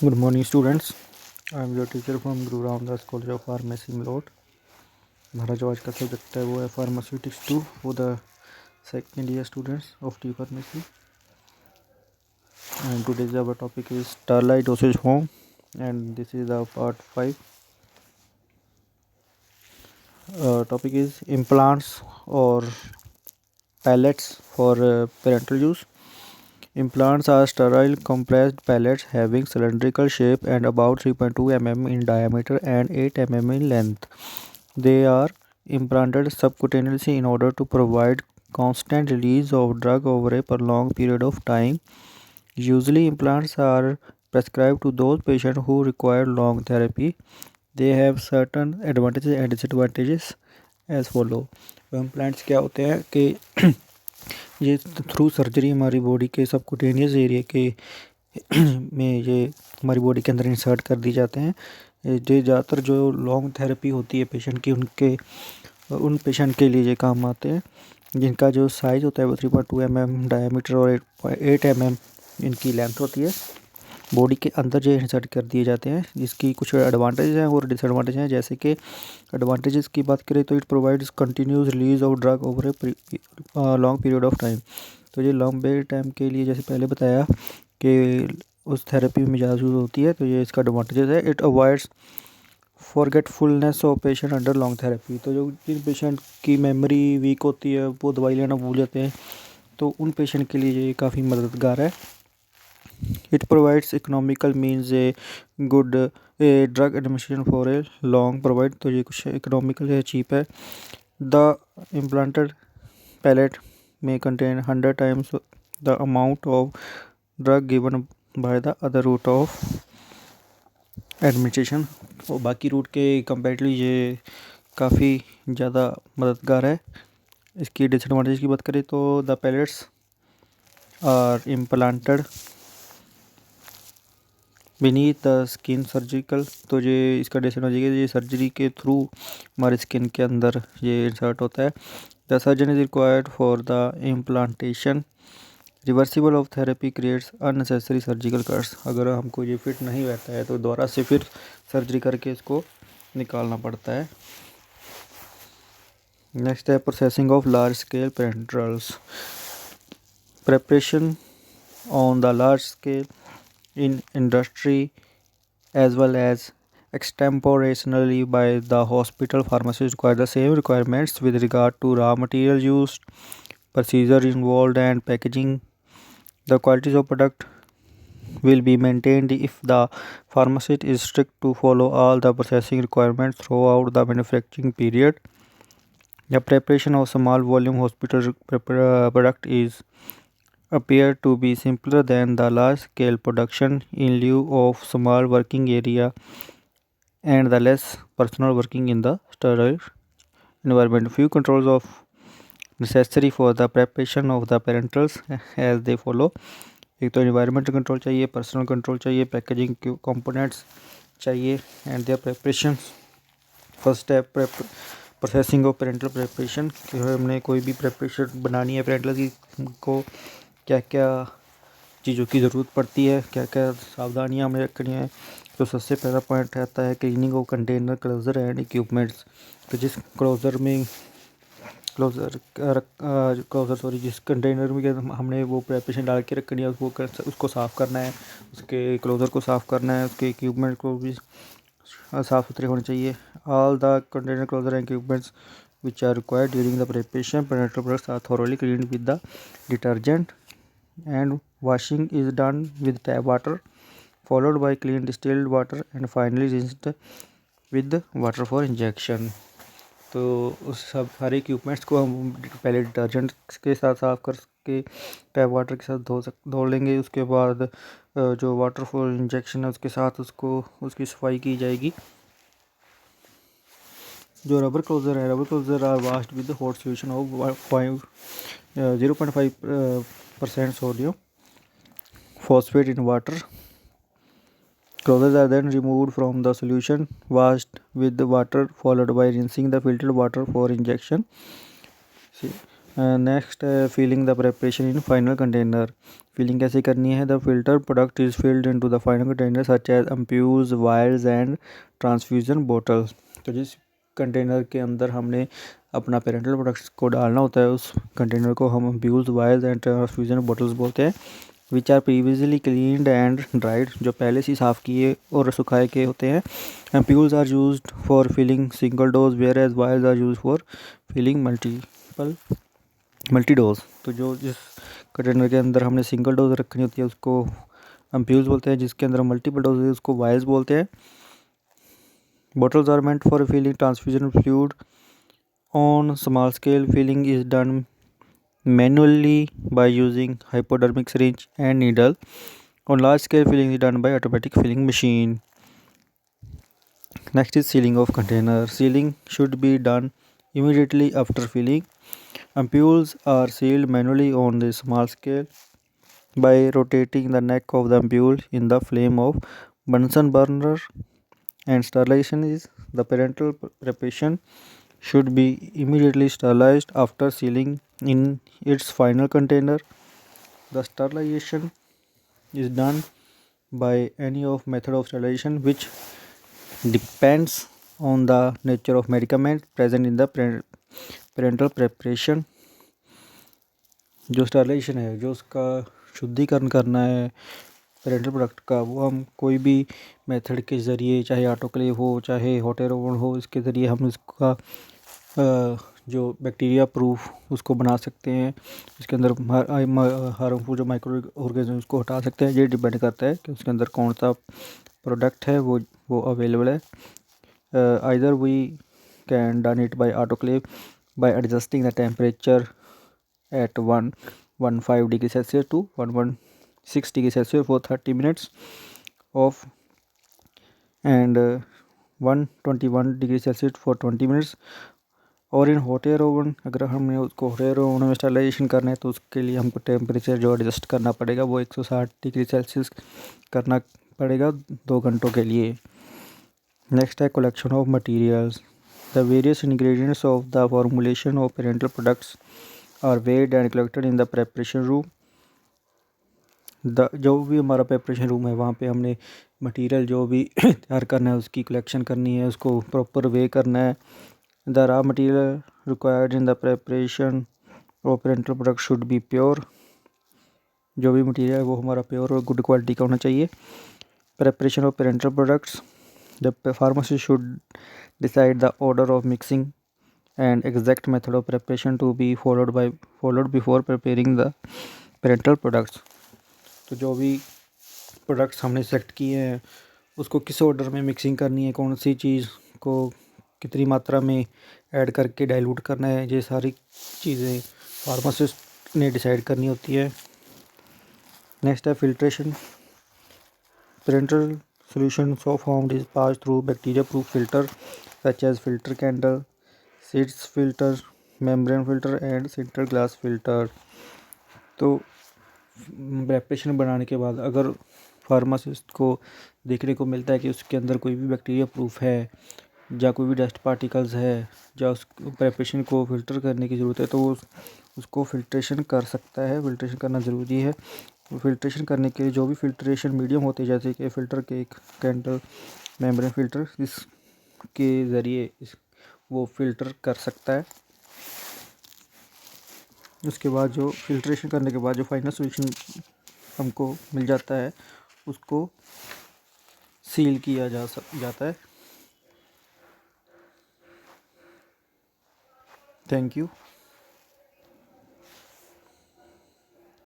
Good morning, students. I am your teacher from Guru Ramdas College of Pharmacy, Malot. हमारा जो आज का subject है वो है pharmaceutics 2 for the second year students of T Pharmacy. And today's our topic is Starlight dosage form, and this is the part 5. Topic is implants or pellets for parental use. Implants are sterile compressed pellets having cylindrical shape and about 3.2 mm in diameter and 8 mm in length. They are implanted subcutaneously in order to provide constant release of drug over a prolonged period of time. Usually, implants are prescribed to those patients who require long therapy. They have certain advantages and disadvantages as follow. Implants क्या होते हैं कि ये through surgery हमारी body के subcutaneous area के में ये हमारी बॉडी के अंदर इंसर्ट कर दी जाते हैं। ये ज़्यादातर जो लॉन्ग थेरेपी होती है पेशेंट की उन पेशेंट के लिए ये काम आते हैं जिनका जो साइज़ होता है वो 3.2 mm डायमीटर और 8 mm इनकी लेंथ होती है। बॉडी के अंदर जो इंसर्ट कर दिए जाते हैं, जिसकी कुछ एडवांटेज हैं और डिसएडवांटेज हैं। जैसे कि एडवांटेजेस की बात करें तो it provides continuous release of drug over a long period of time. तो ये लंबे टाइम के लिए, जैसे पहले बताया कि उस थेरेपी में ज़्यादा यूज़ होती है, तो ये इसका एडवांटेजेस है। It avoids forgetfulness of patient under long therapy. तो जो जिन पेशेंट की मेमोरी वीक होती है, वो दवाई लेना भूल जाते हैं, तो उन पेशेंट के लिए ये काफ़ी मददगार है। It provides economical means a good drug administration for a long provide, तो ये कुछ economical है, cheap है। The implanted pellet may contain 100 times the amount of drug given by the other route of administration। और बाकी root के comparatively ये काफ़ी ज़्यादा मददगार है। इसकी डिसएडवांटेज की बात करें तो the pellets are implanted beneath the skin surgical. तो ये इसका डिसएडवांटेज है, ये सर्जरी के थ्रू हमारे स्किन के अंदर ये इंसर्ट होता है। The surgeon is required for the implantation. Reversible of therapy creates unnecessary surgical cuts. अगर हमको ये फिट नहीं रहता है तो दोबारा से फिर सर्जरी करके इसको निकालना पड़ता है। नेक्स्ट है processing of large scale parenterals. Preparation on the large scale in industry as well as extemporaneously by the hospital pharmacies require the same requirements with regard to raw material used, procedure involved and packaging. The qualities of product will be maintained if the pharmacist is strict to follow all the processing requirements throughout the manufacturing period. The preparation of small volume hospital product is appear to be simpler than the large-scale production in lieu of small working area and the less personal working in the sterile environment. Few controls of necessary for the preparation of the parentals as they follow. एक तो environmental control चाहिए, personal control चाहिए, packaging components चाहिए and their preparation. First step processing of parental preparation, कि हमने कोई भी preparation बनानी है पेरेंटल की, को क्या क्या चीज़ों की ज़रूरत पड़ती है, क्या क्या सावधानियां हमें रखनी है। तो सबसे पहला पॉइंट रहता है cleaning of container, closer and equipments. तो जिस जिस कंटेनर में हमने वो प्रेपरेशन डाल के रखनी है उसको साफ़ करना है, उसके क्लोज़र को साफ़ करना है, उसके इक्विपमेंट को भी साफ़ सुथरे होने चाहिए। All the container, closer and equipments which are required during the preparation. Parental products are thoroughly cleaned with the detergent and washing is done with tap water followed by clean distilled water and finally rinsed with water for injection. तो उस सब सारे equipments को हम पहले detergent के साथ साफ़ करके टैप वाटर के साथ धो लेंगे। उसके बाद जो वाटर फॉर इंजेक्शन है उसके साथ उसकी सफाई की जाएगी। जो रबर क्लोजर है, rubber closure are washed with hot solution of 0.5% sodium phosphate in water. Clothes are then removed from the solution, washed with the water followed by rinsing the filtered water for injection. See, next filling the preparation in final container. Filling कैसे करनी है? The filter product is filled into the final container such as ampoules, vials and transfusion bottles. तो जिस container के अंदर हमने अपना parental products को डालना होता है, उस कंटेनर को हम ampoules, vials and transfusion bottles बोलते हैं। Which are previously cleaned and dried, जो पहले से साफ़ किए और सुखाए के होते हैं। Ampoules are used for filling single dose whereas vials are use for filling multi dose. तो जो जिस कंटेनर के अंदर हमने सिंगल डोज रखनी होती है उसको एम्प्यूल्स बोलते हैं, जिसके अंदर मल्टीपल डोज है उसको वायल्स बोलते हैं। Bottles are meant for filling transfusion fluid on small scale. Filling is done manually by using hypodermic syringe and needle. On large scale, filling is done by automatic filling machine. Next is sealing of container. Sealing should be done immediately after filling. Ampoules are sealed manually on the small scale by rotating the neck of the ampule in the flame of Bunsen burner. And sterilization is the parental preparation should be immediately sterilized after sealing in its final container. The sterilization is done by any of method of sterilization which depends on the nature of medicament present in the parental preparation. जो sterilization है, जो उसका शुद्धिकरण करना है parental product का, वो हम कोई भी मेथड के ज़रिए, चाहे ऑटोक्लेव हो चाहे हॉट एयर ओवन हो, इसके ज़रिए हम इसका जो बैक्टीरिया प्रूफ उसको बना सकते हैं। इसके अंदर हार्मफुल जो माइक्रो ऑर्गेनिज्म उसको हटा सकते हैं। ये डिपेंड करता है कि उसके अंदर कौन सा प्रोडक्ट है वो अवेलेबल है। Either we can done it by autoclave by adjusting the temperature at 115 degree Celsius to 116 degree Celsius for 30 minutes of and 121 degree Celsius for 20 minutes। और इन हॉट एयर ओवन, अगर हमने उसको hot air oven में sterilization करना है तो उसके लिए हमको टेम्परेचर जो एडजस्ट करना पड़ेगा वो 160 डिग्री सेल्सियस करना पड़ेगा 2 घंटों के लिए। नेक्स्ट है collection of materials. The various ingredients of the formulation of parenteral products are weighed and collected in the preparation room. जो भी हमारा प्रेपरेशन रूम है वहाँ पे हमने मटेरियल जो भी तैयार करना है उसकी कलेक्शन करनी है, उसको प्रॉपर वे करना है। The raw material required in the preparation of parental product should be pure. जो भी मटेरियल है वो हमारा प्योर और गुड क्वालिटी का होना चाहिए। Preparation of parenteral products, the pharmacy should decide the order of mixing and exact method of preparation to be followed before preparing the parental products। तो जो भी प्रोडक्ट्स हमने सेलेक्ट किए हैं उसको किस ऑर्डर में मिक्सिंग करनी है, कौन सी चीज़ को कितनी मात्रा में ऐड करके डाइल्यूट करना है, ये सारी चीज़ें फार्मासिस्ट ने डिसाइड करनी होती है। नेक्स्ट है filtration. Parental solution so formed is passed through bacteria proof filter such as filter candle, seeds filter, membrane filter and sinter glass filter. तो प्रेपरेशन बनाने के बाद अगर फार्मासिस्ट को देखने को मिलता है कि उसके अंदर कोई भी बैक्टीरिया प्रूफ है या कोई भी डस्ट पार्टिकल्स है या उस प्रेपरेशन को फ़िल्टर करने की ज़रूरत है तो वो उसको फ़िल्ट्रेशन कर सकता है। फ़िल्ट्रेशन करना ज़रूरी है। फ़िल्ट्रेशन करने के लिए जो भी फ़िल्ट्रेशन मीडियम होते हैं जैसे कि filter cake, candle, membrane filter, इसके ज़रिए वो फ़िल्टर कर सकता है। उसके बाद जो फ़िल्ट्रेशन करने के बाद जो फाइनल सॉल्यूशन हमको मिल जाता है उसको सील किया जाता है। Thank you.